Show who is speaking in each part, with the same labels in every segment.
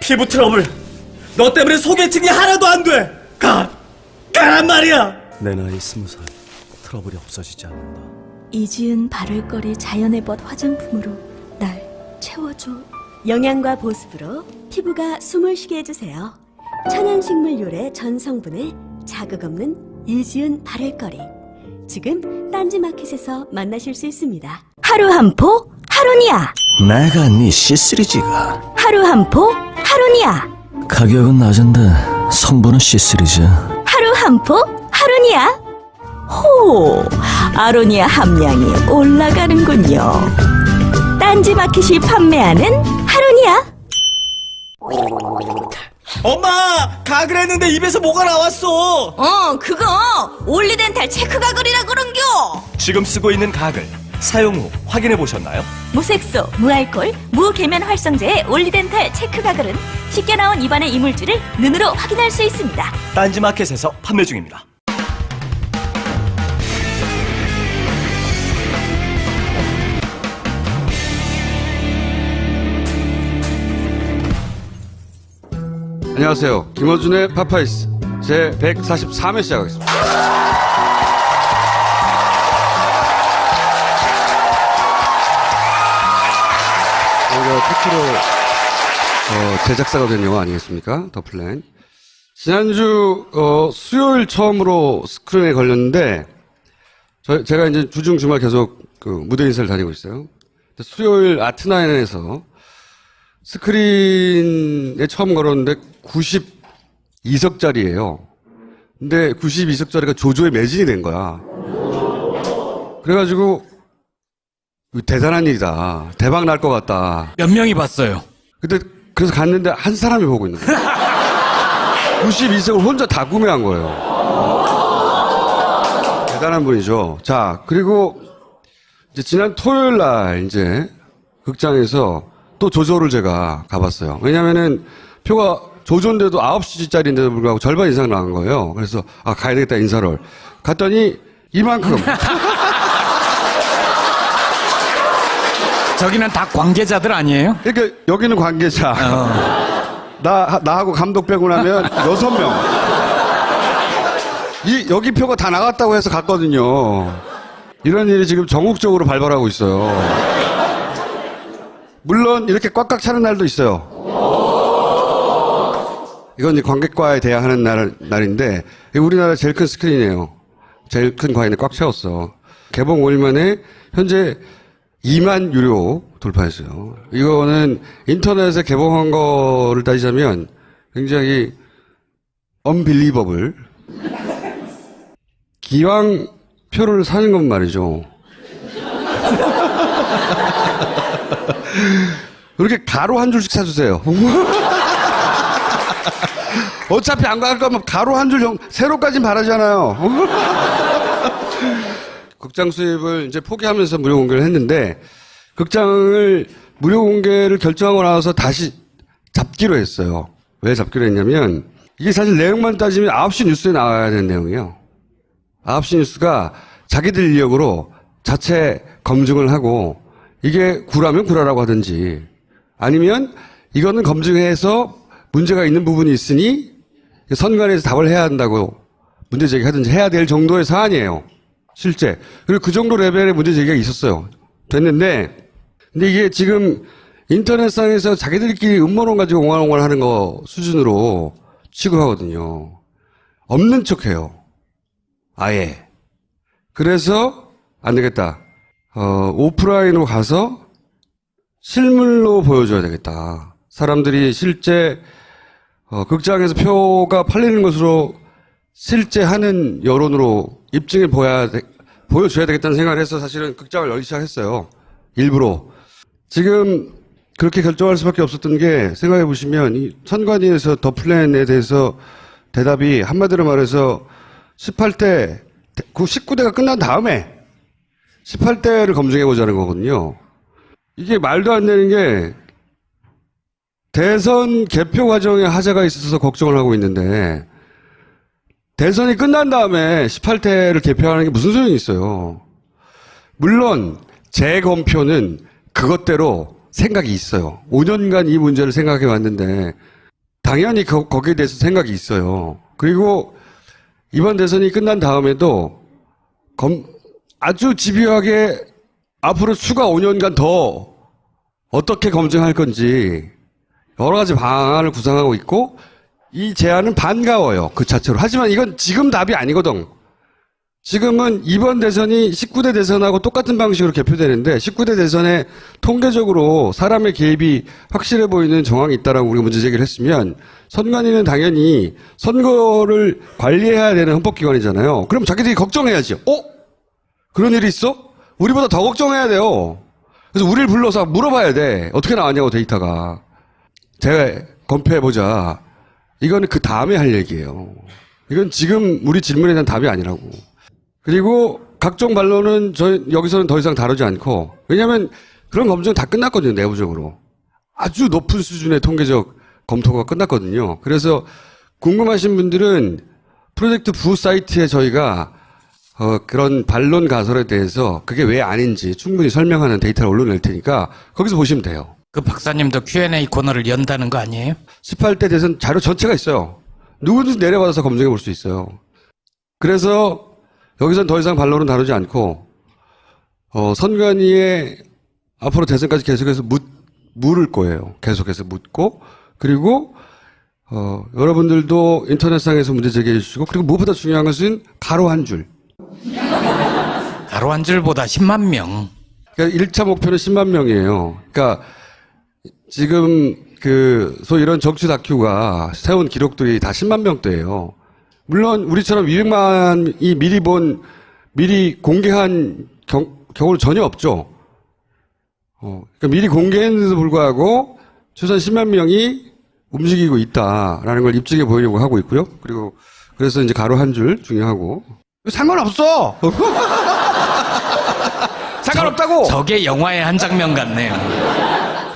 Speaker 1: 피부 트러블. 너 때문에 소개팅이 하나도 안 돼. 가란 말이야.
Speaker 2: 내 나이 20살 트러블이 없어지지 않는다.
Speaker 3: 이지은 바를거리 자연의 벗 화장품으로 날 채워줘. 영양과 보습으로 피부가 숨을 쉬게 해주세요. 천연식물 요래 전 성분에 자극 없는 이지은 바를거리. 지금 딴지마켓에서 만나실 수 있습니다. 하루 한 포 하루니아.
Speaker 2: 내가 네 C3G가.
Speaker 3: 하루 한 포 하루니아.
Speaker 2: 가격은 낮은데 성분은 C3G.
Speaker 3: 하루 한 포 하루니아. 호, 아로니아 함량이 올라가는군요. 딴지마켓이 판매하는 하루니아.
Speaker 1: 엄마, 가글 했는데 입에서 뭐가 나왔어.
Speaker 3: 그거 올리덴탈 체크 가글이라 그런겨.
Speaker 4: 지금 쓰고 있는 가글 사용 후 확인해 보셨나요?
Speaker 3: 무색소, 무알콜, 무계면 활성제의 올리덴탈 체크 가글은 쉽게 나온 입안의 이물질을 눈으로 확인할 수 있습니다.
Speaker 4: 딴지마켓에서 판매 중입니다.
Speaker 5: 안녕하세요. 김어준의 파파이스 제 143회 시작하겠습니다. 저희가 최초로 제작사가 된 영화 아니겠습니까? 더 플랜. 지난주 수요일 처음으로 스크린에 걸렸는데 제가 이제 주중 주말 계속 그 무대 인사를 다니고 있어요. 수요일 아트나인에서 스크린에 처음 걸었는데 92석짜리예요. 근데 92석짜리가 조조에 매진이 된 거야. 그래가지고 대단한 일이다. 대박 날 것 같다.
Speaker 6: 몇 명이 봤어요?
Speaker 5: 그래서 갔는데 한 사람이 보고 있는 거예요. 92석을 혼자 다 구매한 거예요. 대단한 분이죠. 자, 그리고 이제 지난 토요일 날 이제 극장에서 또 조조를 제가 가봤어요. 왜냐면은 표가 조조인데도 9시짜리인데도 불구하고 절반 이상 나간 거예요. 그래서 가야 되겠다 인사를 갔더니 이만큼.
Speaker 6: 저기는 다 관계자들 아니에요?
Speaker 5: 그러니까 여기는 관계자. 나하고 감독 빼고 나면 6명. 여기 표가 다 나갔다고 해서 갔거든요. 이런 일이 지금 전국적으로 발발하고 있어요. 물론 이렇게 꽉꽉 차는 날도 있어요. 이건 이제 관객과에 대항하는 날인데 우리나라 제일 큰 스크린이에요. 제일 큰 관객이 꽉 채웠어. 개봉 5일 만에 현재 2만 유료 돌파했어요. 이거는 인터넷에 개봉한 거를 따지자면 굉장히 unbelievable. 기왕 표를 사는 건 말이죠. 그렇게 가로 한 줄씩 사주세요. 어차피 안 갈 거면 가로 한 줄 정도, 세로까지는 바라잖아요. 극장 수입을 이제 포기하면서 무료 공개를 했는데, 극장을 무료 공개를 결정하고 나서 다시 잡기로 했어요. 왜 잡기로 했냐면, 이게 사실 내용만 따지면 9시 뉴스에 나와야 되는 내용이에요. 9시 뉴스가 자기들 인력으로 자체 검증을 하고, 이게 구라면 구라라고 하든지, 아니면 이거는 검증해서 문제가 있는 부분이 있으니 선관위에서 답을 해야 한다고 문제 제기하든지 해야 될 정도의 사안이에요. 실제. 그리고 그 정도 레벨의 문제 제기가 있었어요. 됐는데, 근데 이게 지금 인터넷상에서 자기들끼리 음모론 가지고 옹알옹알 하는 거 수준으로 취급하거든요. 없는 척 해요. 아예. 그래서 안 되겠다. 오프라인으로 가서 실물로 보여줘야 되겠다. 사람들이 실제 극장에서 표가 팔리는 것으로 실제 하는 여론으로 입증해 보여줘야 되겠다는 생각을 해서 사실은 극장을 열기 시작했어요. 일부러. 지금 그렇게 결정할 수밖에 없었던 게 생각해 보시면 이 선관위에서 더 플랜에 대해서 대답이 한마디로 말해서 18대, 그 19대가 끝난 다음에 18대를 검증해 보자는 거거든요. 이게 말도 안 되는 게 대선 개표 과정에 하자가 있어서 걱정을 하고 있는데 대선이 끝난 다음에 18대를 개표하는 게 무슨 소용이 있어요. 물론 재검표는 그것대로 생각이 있어요. 5년간 이 문제를 생각해 왔는데 당연히 거기에 대해서 생각이 있어요. 그리고 이번 대선이 끝난 다음에도 아주 집요하게 앞으로 추가 5년간 더 어떻게 검증할 건지 여러 가지 방안을 구상하고 있고 이 제안은 반가워요. 그 자체로. 하지만 이건 지금 답이 아니거든. 지금은 이번 대선이 19대 대선하고 똑같은 방식으로 개표되는데 19대 대선에 통계적으로 사람의 개입이 확실해 보이는 정황이 있다라고 우리가 문제 제기를 했으면 선관위는 당연히 선거를 관리해야 되는 헌법기관이잖아요. 그럼 자기들이 걱정해야지. 그런 일이 있어? 우리보다 더 걱정해야 돼요. 그래서 우리를 불러서 물어봐야 돼. 어떻게 나왔냐고 데이터가. 제가 검표해보자. 이거는 그 다음에 할 얘기예요. 이건 지금 우리 질문에 대한 답이 아니라고. 그리고 각종 반론은 여기서는 더 이상 다루지 않고, 왜냐하면 그런 검증은 다 끝났거든요, 내부적으로. 아주 높은 수준의 통계적 검토가 끝났거든요. 그래서 궁금하신 분들은 프로젝트 부 사이트에 저희가 그런 반론 가설에 대해서 그게 왜 아닌지 충분히 설명하는 데이터를 올려낼 테니까 거기서 보시면 돼요.
Speaker 6: 그 박사님도 Q&A 코너를 연다는 거 아니에요?
Speaker 5: 18대 대선 자료 전체가 있어요. 누구든지 내려받아서 검증해 볼 수 있어요. 그래서 여기선 더 이상 반론은 다루지 않고 선관위에 앞으로 대선까지 계속해서 물을 거예요. 계속해서 묻고 그리고 여러분들도 인터넷상에서 문제 제기해 주시고 그리고 무엇보다 중요한 것은 가로 한 줄.
Speaker 6: 가로 한 줄보다 10만 명.
Speaker 5: 그러니까 1차 목표는 10만 명이에요. 그러니까 지금 소위 이런 정치 다큐가 세운 기록들이 다 10만 명대예요. 물론 우리처럼 200만이 미리 공개한 경우는 전혀 없죠. 그러니까 미리 공개했는데도 불구하고 최소한 10만 명이 움직이고 있다라는 걸 입증해 보이려고 하고 있고요. 그리고 그래서 이제 가로 한 줄 중요하고 상관없어. 상관없다고.
Speaker 6: 저게 영화의 한 장면 같네요.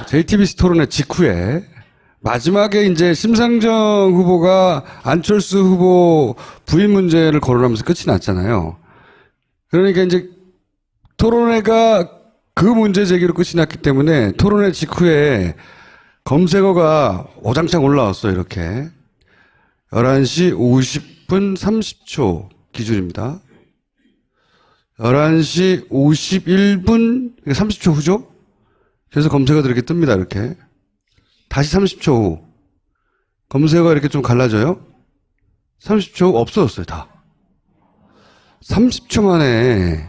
Speaker 5: JTBC 토론회 직후에 마지막에 이제 심상정 후보가 안철수 후보 부인 문제를 거론하면서 끝이 났잖아요. 그러니까 이제 토론회가 그 문제 제기로 끝이 났기 때문에 토론회 직후에 검색어가 오장창 올라왔어요. 이렇게 11시 50분 30초 기준입니다. 11시 51분 30초 후죠? 그래서 검색어가 이렇게 뜹니다. 이렇게 다시 30초 후 검색어가 이렇게 좀 갈라져요. 30초 후 없어졌어요. 다 30초 만에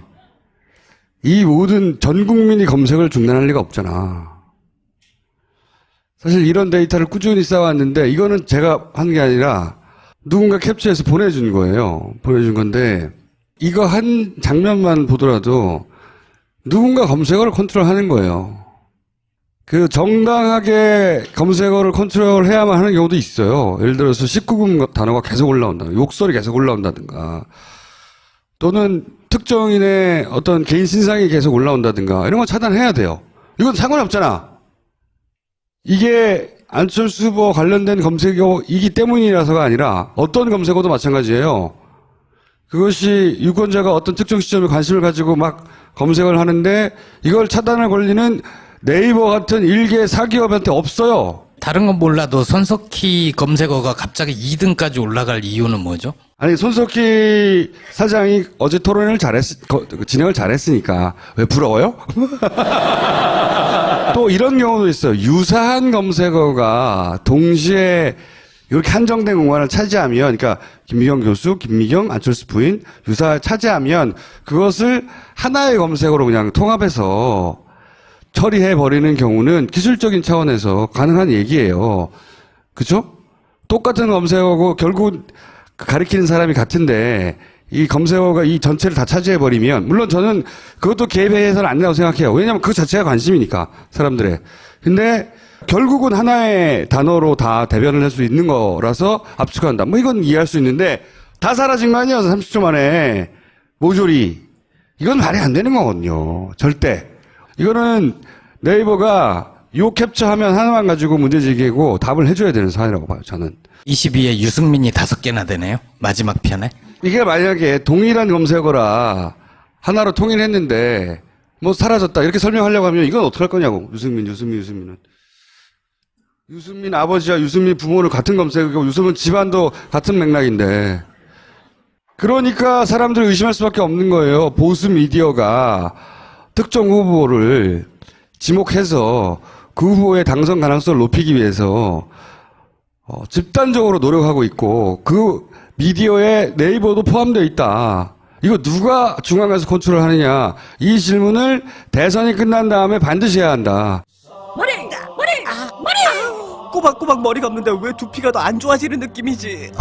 Speaker 5: 이 모든 전 국민이 검색을 중단할 리가 없잖아. 사실 이런 데이터를 꾸준히 쌓아왔는데 이거는 제가 한 게 아니라 누군가 캡처해서 보내준 거예요. 보내준 건데 이거 한 장면만 보더라도 누군가 검색어를 컨트롤하는 거예요. 정당하게 검색어를 컨트롤해야만 하는 경우도 있어요. 예를 들어서 19금 단어가 계속 올라온다, 욕설이 계속 올라온다든가, 또는 특정인의 어떤 개인 신상이 계속 올라온다든가 이런 거 차단해야 돼요. 이건 상관없잖아. 이게 안철수 후보 관련된 검색어이기 때문이라서가 아니라 어떤 검색어도 마찬가지예요. 그것이 유권자가 어떤 특정 시점에 관심을 가지고 막 검색을 하는데 이걸 차단할 권리는 네이버 같은 일개 사기업한테 없어요.
Speaker 6: 다른 건 몰라도 손석희 검색어가 갑자기 2등까지 올라갈 이유는 뭐죠?
Speaker 5: 아니, 손석희 사장이 어제 토론을 진행을 잘했으니까. 왜 부러워요? 또 이런 경우도 있어요. 유사한 검색어가 동시에 이렇게 한정된 공간을 차지하면, 그러니까 김미경 교수, 김미경, 안철수 부인 차지하면 그것을 하나의 검색어로 그냥 통합해서 처리해버리는 경우는 기술적인 차원에서 가능한 얘기예요. 그죠? 똑같은 검색어고 결국 가리키는 사람이 같은데 이 검색어가 이 전체를 다 차지해버리면, 물론 저는 그것도 개입해서는 안 된다고 생각해요. 왜냐하면 그 자체가 관심이니까, 사람들의. 근데 결국은 하나의 단어로 다 대변을 할 수 있는 거라서 압축한다. 뭐 이건 이해할 수 있는데 다 사라진 거 아니에요. 30초 만에. 모조리. 이건 말이 안 되는 거거든요. 절대. 이거는 네이버가 요 캡처하면 하나만 가지고 문제 제기하고 답을 해줘야 되는 사안이라고 봐요, 저는.
Speaker 6: 22에 유승민이 5개나 되네요. 마지막 편에.
Speaker 5: 이게 만약에 동일한 검색어라 하나로 통일했는데 뭐 사라졌다 이렇게 설명하려고 하면 이건 어떡할 거냐고. 유승민은. 유승민 아버지와 유승민 부모는 같은 검색이고 유승민 집안도 같은 맥락인데 그러니까 사람들이 의심할 수밖에 없는 거예요. 보수 미디어가 특정 후보를 지목해서 그 후보의 당선 가능성을 높이기 위해서 집단적으로 노력하고 있고 그 미디어에 네이버도 포함되어 있다. 이거 누가 중앙에서 컨트롤하느냐. 이 질문을 대선이 끝난 다음에 반드시 해야 한다.
Speaker 1: 꼬박꼬박 머리 감는데 왜 두피가 더 안 좋아지는 느낌이지?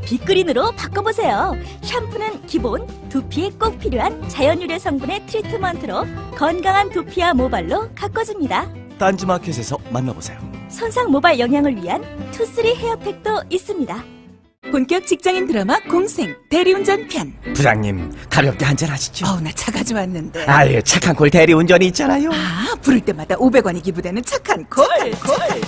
Speaker 3: 빅그린으로 바꿔보세요. 샴푸는 기본, 두피에 꼭 필요한 자연 유래 성분의 트리트먼트로 건강한 두피와 모발로 가꿔줍니다.
Speaker 1: 딴지마켓에서 만나보세요.
Speaker 3: 손상 모발 영양을 위한 투쓰리 헤어팩도 있습니다.
Speaker 7: 본격 직장인 드라마 공생 대리운전 편.
Speaker 1: 부장님, 가볍게 한잔 하시죠.
Speaker 7: 나 차 가져왔는데.
Speaker 1: 아예 착한 콜 대리운전이 있잖아요.
Speaker 7: 부를 때마다 500원이 기부되는 착한 콜.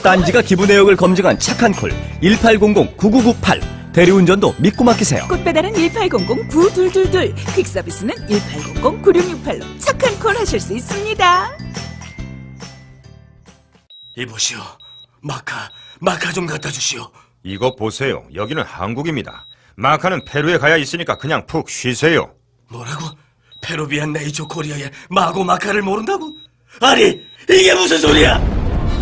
Speaker 1: 딴지가 기부 내역을 검증한 착한 콜 1800-9998 대리운전도 믿고 맡기세요.
Speaker 7: 꽃배달은 1800-9222. 퀵서비스는 1800-9668로 착한 콜 하실 수 있습니다.
Speaker 1: 이보시오, 마카 좀 갖다 주시오.
Speaker 8: 이거 보세요. 여기는 한국입니다. 마카는 페루에 가야 있으니까 그냥 푹 쉬세요.
Speaker 1: 뭐라고? 페루비안 네이처 코리아의 마고 마카를 모른다고? 아니, 이게 무슨 소리야?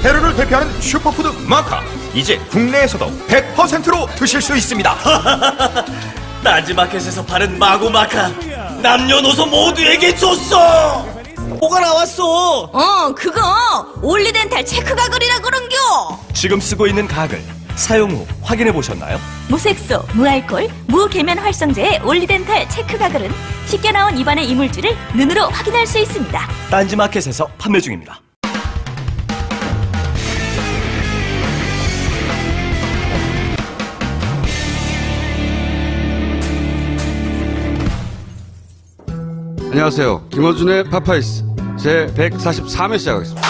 Speaker 8: 페루를 대표하는 슈퍼푸드 마카. 이제 국내에서도 100%로 드실 수 있습니다.
Speaker 1: 딴지마켓에서 파는 마고 마카 남녀노소 모두에게 줬어. 뭐가 나왔어?
Speaker 3: 그거 올리덴탈 체크 가글이라 그런겨.
Speaker 4: 지금 쓰고 있는 가글 사용 후 확인해 보셨나요?
Speaker 3: 무색소, 무알콜, 무계면 활성제의 올리덴탈 체크 가글은 쉽게 나온 입안의 이물질을 눈으로 확인할 수 있습니다.
Speaker 4: 딴지마켓에서 판매 중입니다.
Speaker 5: 안녕하세요. 김어준의 파파이스 제 143회 시작하겠습니다.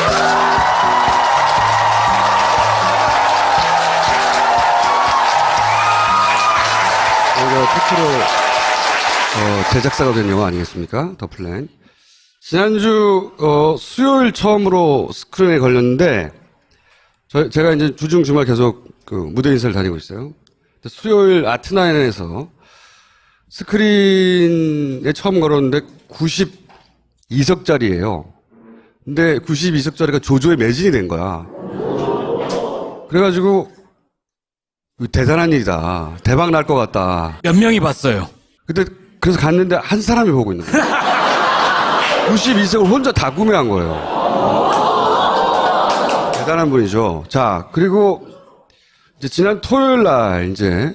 Speaker 5: 저희가 특히로 제작사가 된 영화 아니겠습니까? 더 플랜. 지난주 수요일 처음으로 스크린에 걸렸는데 제가 이제 주중 주말 계속 그 무대 인사를 다니고 있어요. 수요일 아트나인에서 스크린에 처음 걸었는데 92석짜리예요. 근데 92석짜리가 조조의 매진이 된 거야. 그래가지고 대단한 일이다. 대박 날 것 같다.
Speaker 6: 몇 명이 봤어요?
Speaker 5: 그래서 갔는데 한 사람이 보고 있는 거예요. 92석을 혼자 다 구매한 거예요. 대단한 분이죠. 자, 그리고 이제 지난 토요일 날 이제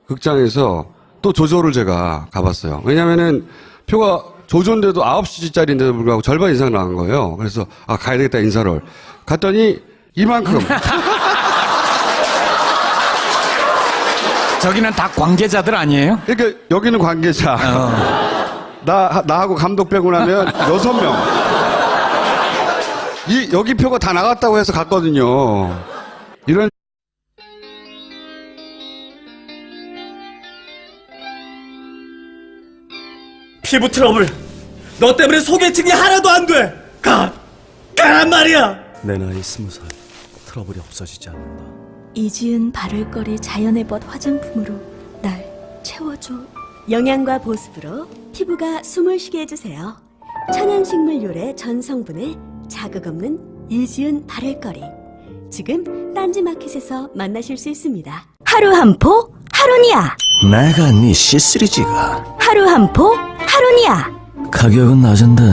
Speaker 5: 극장에서 또 조조를 제가 가봤어요. 왜냐면은 표가 조조인데도 9시짜리인데도 불구하고 절반 이상 나간 거예요. 그래서 가야 되겠다 인사를 갔더니 이만큼.
Speaker 6: 저기는 다 관계자들 아니에요?
Speaker 5: 그러니까 여기는 관계자. 나하고 감독 빼고 나면 6명. 여기 표가 다 나갔다고 해서 갔거든요. 이런
Speaker 1: 피부 트러블. 너 때문에 소개팅이 하나도 안 돼. 가란 말이야.
Speaker 2: 내 나이 20살 트러블이 없어지지 않는다.
Speaker 3: 이지은 바를거리 자연의 벗 화장품으로 날 채워줘. 영양과 보습으로 피부가 숨을 쉬게 해주세요. 천연식물 요래 전 성분에 자극 없는 이지은 바를거리. 지금 딴지마켓에서 만나실 수 있습니다. 하루 한 포 하루니아.
Speaker 2: 내가 네 C3G가.
Speaker 3: 하루 한 포 하루니아.
Speaker 2: 가격은 낮은데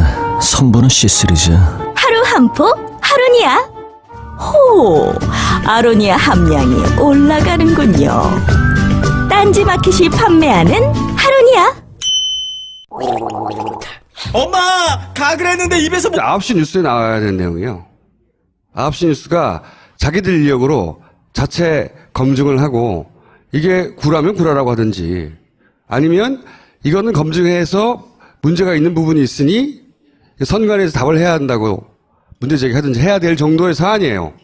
Speaker 2: 성분은 C3G.
Speaker 3: 하루 한 포 하루니아. 호, 아로니아 함량이 올라가는군요. 딴지마켓이 판매하는 하루니아.
Speaker 1: 엄마, 가글 했는데 입에서
Speaker 5: 9시 뉴스에 나와야 되는 내용이에요. 9시 뉴스가 자기들 인력으로 자체 검증을 하고 이게 구라면 구라라고 하든지 아니면 이거는 검증해서 문제가 있는 부분이 있으니 선관위에서 답을 해야 한다고 문제 제기하든지 해야 될 정도의 사안이에요.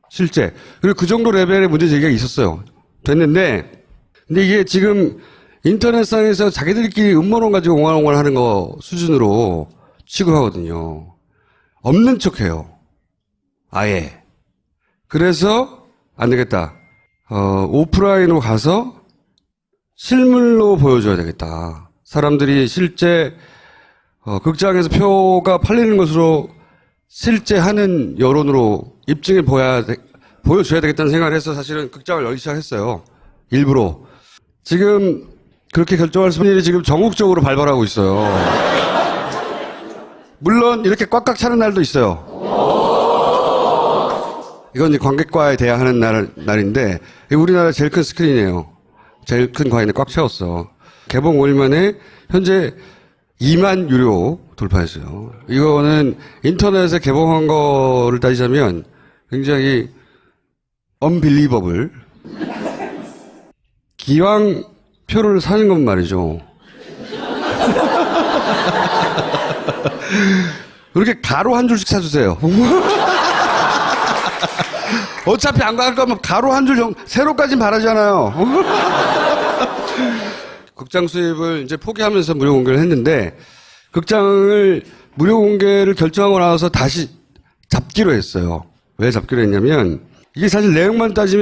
Speaker 5: 실제. 그리고 그 정도 레벨의 문제 제기가 있었어요. 됐는데 근데 이게 지금 인터넷상에서 자기들끼리 음모론 가지고 옹알옹알 하는 거 수준으로 취급하거든요. 없는 척해요. 아예. 그래서 안 되겠다. 오프라인으로 가서 실물로 보여줘야 되겠다. 사람들이 실제 극장에서 표가 팔리는 것으로 실제 하는 여론으로 입증해 보여줘야 되겠다는 생각을 해서 사실은 극장을 열기 시작했어요. 일부러. 지금 그렇게 결정할 수 있는 일이 지금 전국적으로 발발하고 있어요. 물론 이렇게 꽉꽉 차는 날도 있어요. 이건 이제 관객과에 대항하는 날인데 우리나라 제일 큰 스크린이에요. 제일 큰 과인에 꽉 채웠어. 개봉 5일 만에 현재 2만 유료 돌파했어요. 이거는 인터넷에 개봉한 거를 따지자면 굉장히 unbelievable. 기왕 표를 사는 건 말이죠. 이렇게 가로 한 줄씩 사주세요. 어차피 안 갈 거면 가로 한 줄 정도, 세로까진 바라잖아요. 극장 수입을 이제 포기하면서 무료 공개를 했는데, 극장을 무료 공개를 결정하고 나서 다시 잡기로 했어요. 왜 잡기로 했냐면, 이게 사실 내용만 따지면